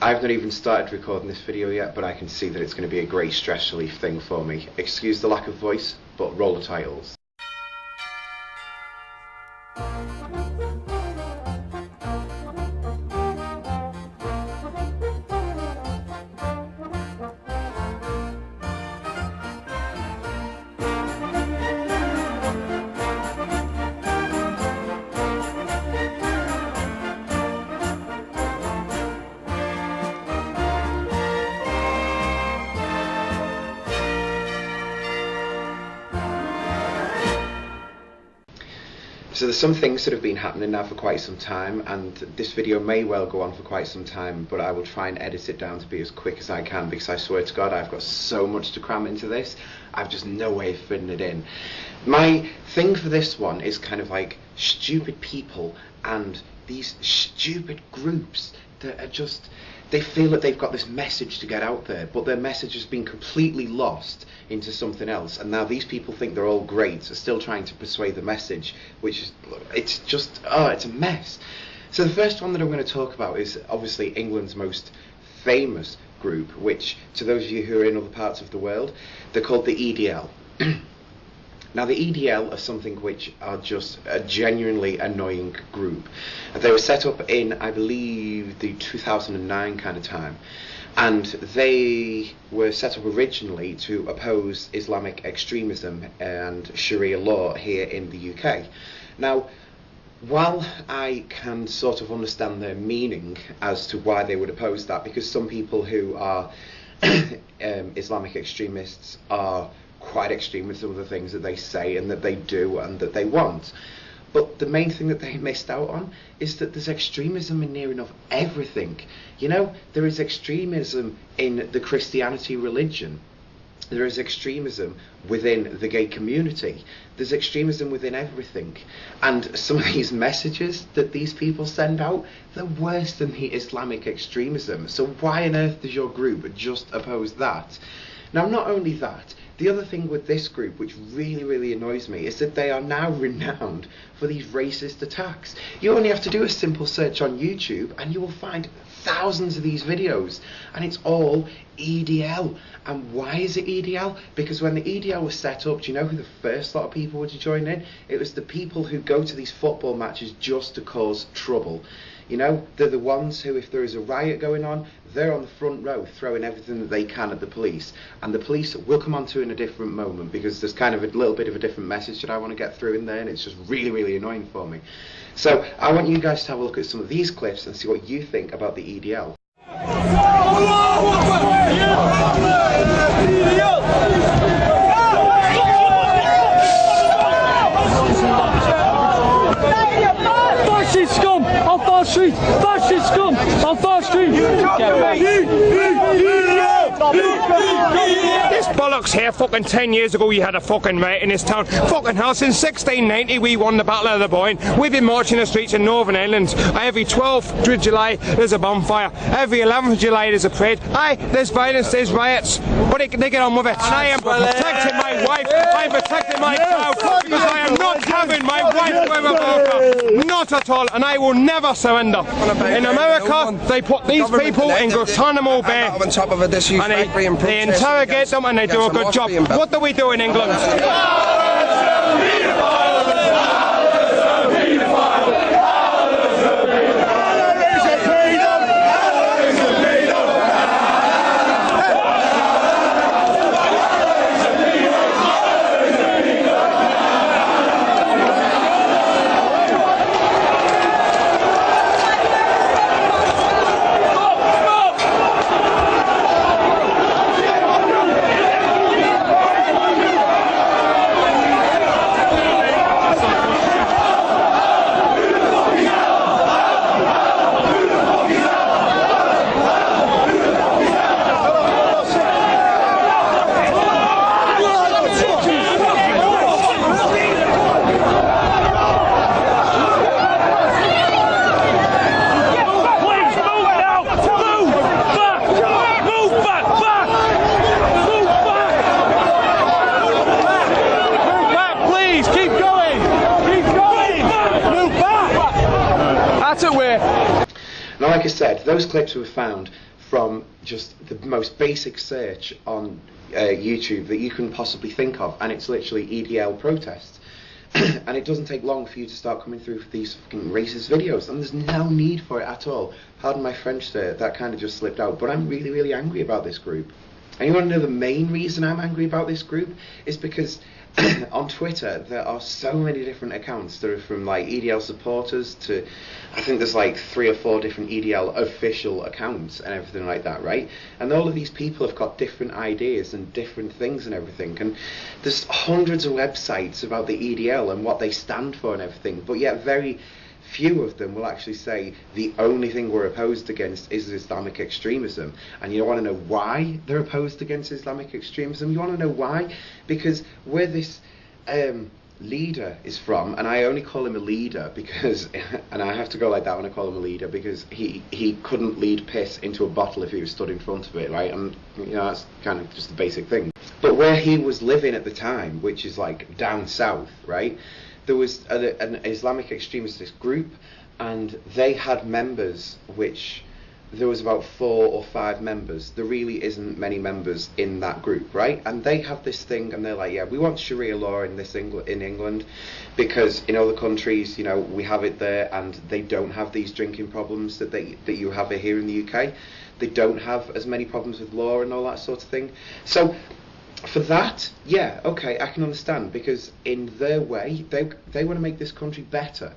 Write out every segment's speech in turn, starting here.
I've not even started recording this video yet, but I can see that it's going to be a great stress relief thing for me. Excuse the lack of voice, but roll the titles. So there's some things that have been happening now for quite some time, and this video may well go on for quite some time, but I will try and edit it down to be as quick as I can, because I swear to God I've got so much to cram into this. I've just no way of fitting it in. My thing for this one is kind of like stupid people and these stupid groups that are just, they feel that they've got this message to get out there, but their message has been completely lost into something else, and now these people think they're all great, are still trying to persuade the message, which is, it's just, it's a mess. So the first one that I'm going to talk about is obviously England's most famous group, which, to those of you who are in other parts of the world, they're called the EDL. Now the EDL are something which are just a genuinely annoying group. They were set up in, I believe, the 2009 kind of time, and they were set up originally to oppose Islamic extremism and Sharia law here in the UK. Now, while I can sort of understand their meaning as to why they would oppose that, because some people who are Islamic extremists are quite extreme with some of the things that they say and that they do and that they want. But the main thing that they missed out on is that there's extremism in near enough everything. You know, there is extremism in the Christianity religion. There is extremism within the gay community. There's extremism within everything. And some of these messages that these people send out, they're worse than the Islamic extremism. So why on earth does your group just oppose that? Now, not only that, the other thing with this group, which really, really annoys me, is that they are now renowned for these racist attacks. You only have to do a simple search on YouTube and you will find thousands of these videos, and it's all EDL. And why is it EDL? Because when the EDL was set up, do you know who the first lot of people were to join in? It was the people who go to these football matches just to cause trouble. You know, they're the ones who, if there is a riot going on, they're on the front row throwing everything that they can at the police. And the police will come on to in a different moment, because there's kind of a little bit of a different message that I want to get through in there, and it's just really, really annoying for me. So I want you guys to have a look at some of these clips and see what you think about the EDL. Fascist scum! On Fast Street! Fascist scum! On Fast Street! This bollocks here, fucking 10 years ago you had a fucking riot in this town. Fucking hell, since 1690 we won the Battle of the Boyne. We've been marching the streets in Northern Ireland. Every 12th of July there's a bonfire. Every 11th of July there's a parade. Aye, there's violence, there's riots, but they get on with it. And I am protecting my wife, I'm protecting my child, because I am not having my wife wear a burqa. Not at all, and I will never surrender. In America, they put these people in Guantanamo Bay, and they interrogate them and they do a good job. What do we do in England? Now, like I said, those clips were found from just the most basic search on YouTube that you can possibly think of, and it's literally EDL protests. And it doesn't take long for you to start coming through these fucking racist videos, and there's no need for it at all. Pardon my French there, that kind of just slipped out, but I'm really, really angry about this group. And you want to know the main reason I'm angry about this group? Is because on Twitter there are so many different accounts that are from like EDL supporters to, I think there's like 3 or 4 different EDL official accounts and everything like that, right? And all of these people have got different ideas and different things and everything, and there's hundreds of websites about the EDL and what they stand for and everything, but yet very few of them will actually say the only thing we're opposed against is Islamic extremism. And you want to know why they're opposed against Islamic extremism? You want to know why? Because where this leader is from, and I only call him a leader because, and I have to go like that when I call him a leader, because he couldn't lead piss into a bottle if he was stood in front of it, right? And you know, that's kind of just the basic thing. But where he was living at the time, which is like down south, right, there was an Islamic extremist group, and they had members, which there was about 4 or 5 members. There really isn't many members in that group, right? And they have this thing, and they're like, yeah, we want Sharia law in England, because in other countries, you know, we have it there, and they don't have these drinking problems that you have here in the UK. They don't have as many problems with law and all that sort of thing. So for that, yeah, okay, I can understand, because in their way, they want to make this country better,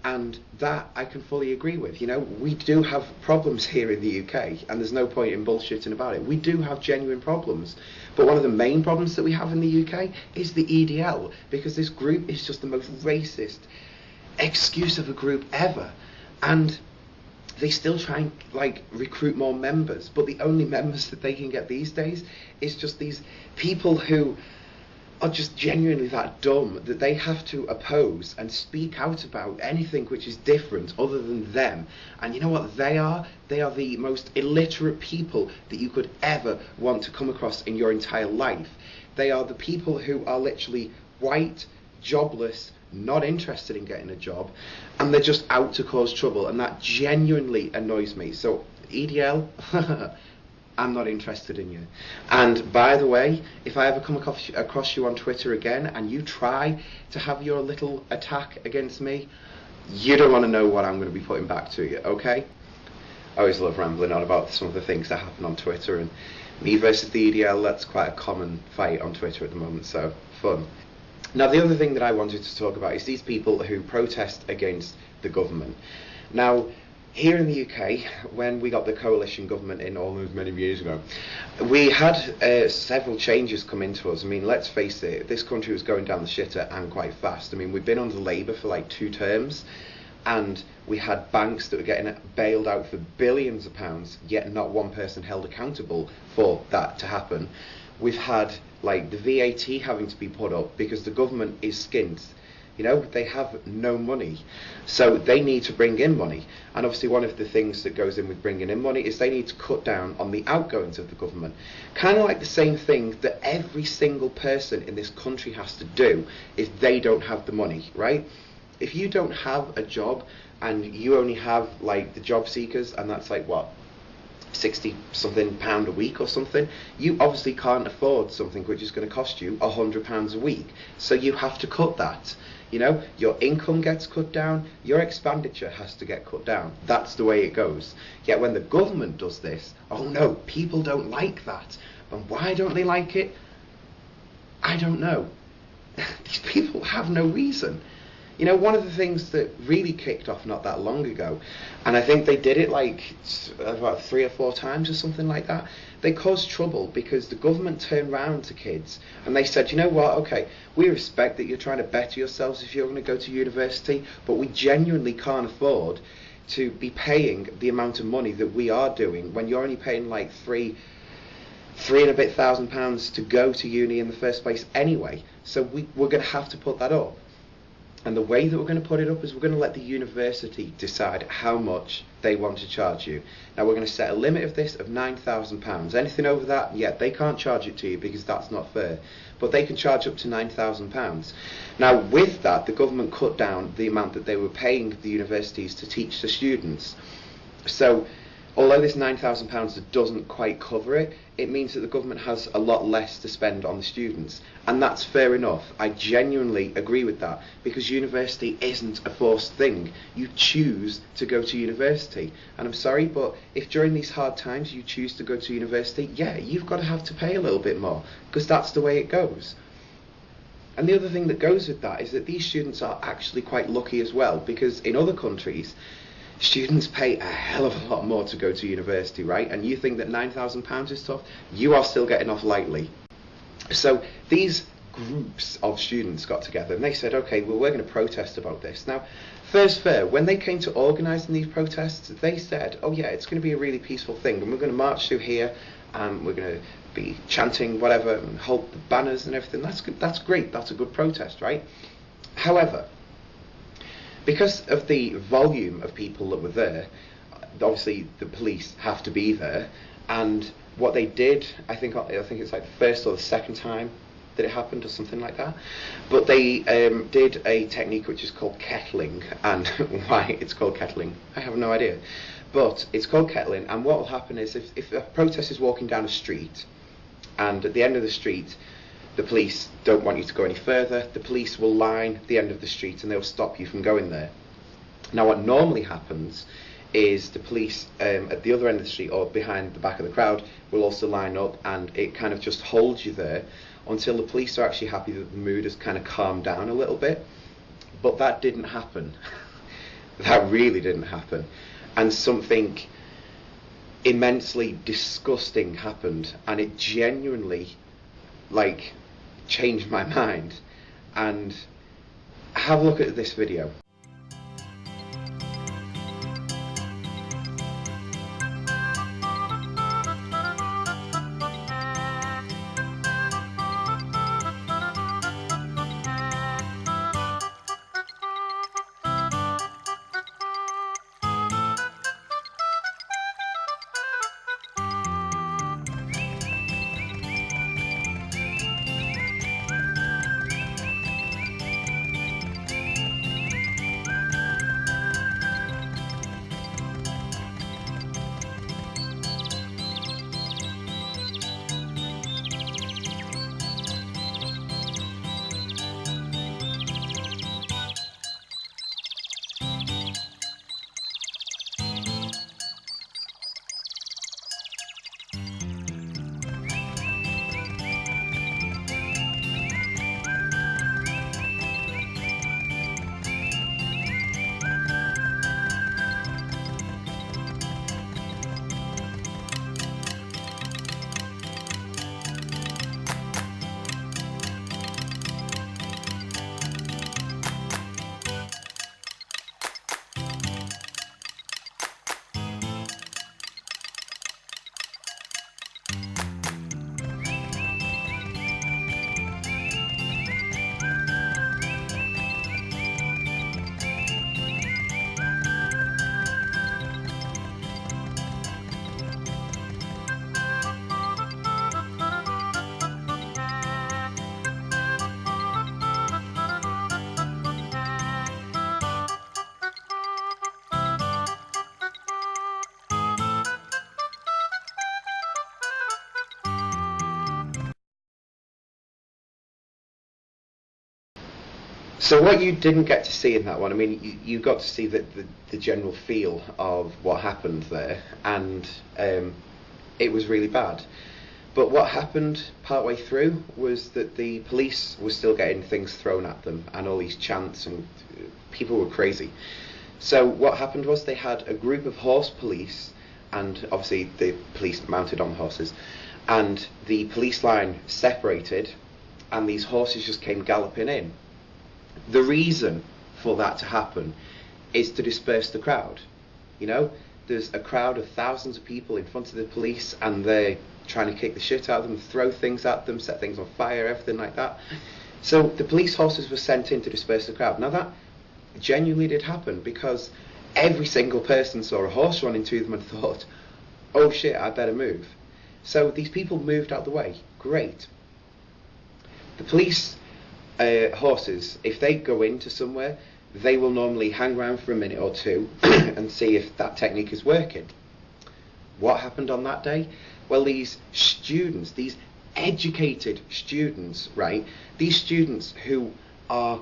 and that I can fully agree with. You know, we do have problems here in the UK, and there's no point in bullshitting about it. We do have genuine problems, but one of the main problems that we have in the UK is the EDL, because this group is just the most racist excuse of a group ever, and they still try and like recruit more members, but the only members that they can get these days is just these people who are just genuinely that dumb that they have to oppose and speak out about anything which is different other than them. And you know what they are? They are the most illiterate people that you could ever want to come across in your entire life. They are the people who are literally white, jobless, not interested in getting a job, and they're just out to cause trouble, and that genuinely annoys me. So EDL, I'm not interested in you. And by the way, if I ever come across you on Twitter again and you try to have your little attack against me, you don't want to know what I'm going to be putting back to you, okay? I always love rambling on about some of the things that happen on Twitter, and me versus the EDL, that's quite a common fight on Twitter at the moment, so fun. Now, the other thing that I wanted to talk about is these people who protest against the government. Now, here in the UK, when we got the coalition government in all those many years ago, we had several changes come into us. I mean, let's face it, this country was going down the shitter and quite fast. I mean, we've been under Labour for like 2 terms, and we had banks that were getting bailed out for billions of pounds, yet not one person held accountable for that to happen. We've had like the VAT having to be put up because the government is skint. You know, they have no money, so they need to bring in money. And obviously one of the things that goes in with bringing in money is they need to cut down on the outgoings of the government. Kind of like the same thing that every single person in this country has to do if they don't have the money, right? If you don't have a job and you only have like the job seekers, and that's like what, £60 something a week or something, you obviously can't afford something which is going to cost you £100 a week, so you have to cut that. You know, your income gets cut down, your expenditure has to get cut down. That's the way it goes. Yet when the government does this, oh no, people don't like that. And why don't they like it? I don't know. These people have no reason. You know, one of the things that really kicked off not that long ago, and I think they did it like about 3 or 4 times or something like that, they caused trouble because the government turned round to kids and they said, you know what, okay, we respect that you're trying to better yourselves if you're going to go to university, but we genuinely can't afford to be paying the amount of money that we are doing when you're only paying like three and a bit thousand pounds to go to uni in the first place anyway. So we're going to have to put that up. And the way that we're going to put it up is we're going to let the university decide how much they want to charge you. Now we're going to set a limit of this of £9,000. Anything over that, yeah, they can't charge it to you because that's not fair. But they can charge up to £9,000. Now with that, the government cut down the amount that they were paying the universities to teach the students. So although this £9,000 doesn't quite cover it, it means that the government has a lot less to spend on the students. And that's fair enough. I genuinely agree with that, because university isn't a forced thing. You choose to go to university. And I'm sorry, but if during these hard times you choose to go to university, yeah, you've got to have to pay a little bit more, because that's the way it goes. And the other thing that goes with that is that these students are actually quite lucky as well, because in other countries, students pay a hell of a lot more to go to university, right? And you think that £9,000 is tough? You are still getting off lightly. So these groups of students got together and they said, okay, well, we're going to protest about this. Now, first fair, when they came to organising these protests, they said, oh yeah, it's going to be a really peaceful thing, and we're going to march through here, and we're going to be chanting whatever and hold the banners and everything. That's good. That's great. That's a good protest, right? However, because of the volume of people that were there, obviously the police have to be there, and what they did, I think it's like the first or the second time that it happened or something like that, but they did a technique which is called kettling, and why it's called kettling, I have no idea, but it's called kettling. And what will happen is if a protest is walking down a street, and at the end of the street the police don't want you to go any further, the police will line the end of the street and they'll stop you from going there. Now what normally happens is the police at the other end of the street or behind the back of the crowd will also line up, and it kind of just holds you there until the police are actually happy that the mood has kind of calmed down a little bit. But that didn't happen. That really didn't happen. And something immensely disgusting happened, and it genuinely changed my mind. And have a look at this video. So what you didn't get to see in that one, I mean, you got to see the general feel of what happened there, and it was really bad. But what happened partway through was that the police were still getting things thrown at them, and all these chants, and people were crazy. So what happened was they had a group of horse police, and obviously the police mounted on the horses, and the police line separated, and these horses just came galloping in. The reason for that to happen is to disperse the crowd. You know, there's a crowd of thousands of people in front of the police, and they're trying to kick the shit out of them, throw things at them, set things on fire, everything like that. So the police horses were sent in to disperse the crowd. Now that genuinely did happen, because every single person saw a horse run into them and thought, oh shit, I better move. So these people moved out the way. Great. The police horses, if they go into somewhere, they will normally hang around for a minute or two and see if that technique is working. What happened on that day? Well, these students, these educated students, right? These students who are,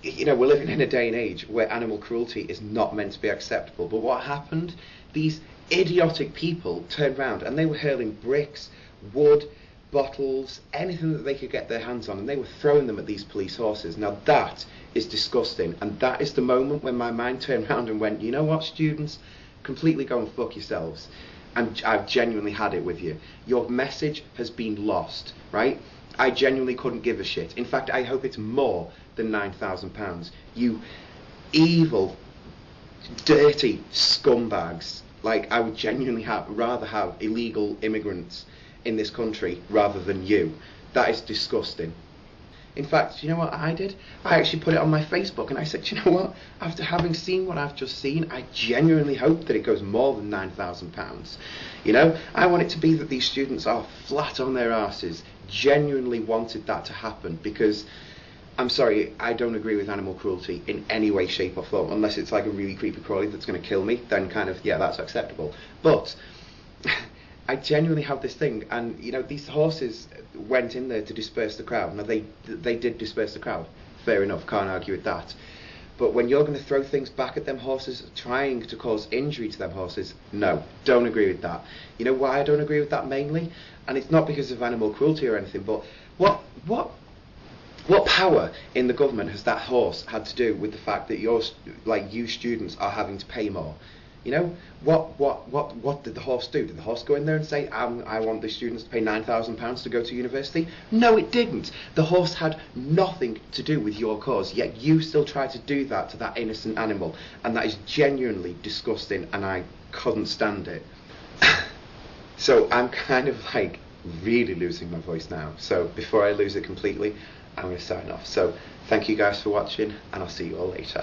you know, we're living in a day and age where animal cruelty is not meant to be acceptable. But what happened? These idiotic people turned around and they were hurling bricks, wood, bottles, anything that they could get their hands on, and they were throwing them at these police horses. Now that is disgusting, and that is the moment when my mind turned around and went, you know what, students, completely go and fuck yourselves. And I've genuinely had it with you. Your message has been lost, right? I genuinely couldn't give a shit. In fact, I hope it's more than £9,000. You evil, dirty scumbags. Like, I would genuinely rather have illegal immigrants in this country rather than you. That is disgusting. In fact, you know what I did? I actually put it on my Facebook and I said, you know what? After having seen what I've just seen, I genuinely hope that it goes more than £9,000. You know, I want it to be that these students are flat on their arses, genuinely wanted that to happen, because I'm sorry, I don't agree with animal cruelty in any way, shape or form, unless it's like a really creepy crawly that's going to kill me, then kind of, yeah, that's acceptable. But I genuinely have this thing, and you know, these horses went in there to disperse the crowd. Now they did disperse the crowd, fair enough, can't argue with that. But when you're going to throw things back at them horses, trying to cause injury to them horses, no, don't agree with that. You know why I don't agree with that mainly? And it's not because of animal cruelty or anything, but what power in the government has that horse had to do with the fact that you students are having to pay more? You know, what did the horse do? Did the horse go in there and say, I want the students to pay £9,000 to go to university? No, it didn't. The horse had nothing to do with your cause, yet you still try to do that to that innocent animal, and that is genuinely disgusting, and I couldn't stand it. So I'm kind of like really losing my voice now. So before I lose it completely, I'm going to sign off. So thank you guys for watching, and I'll see you all later.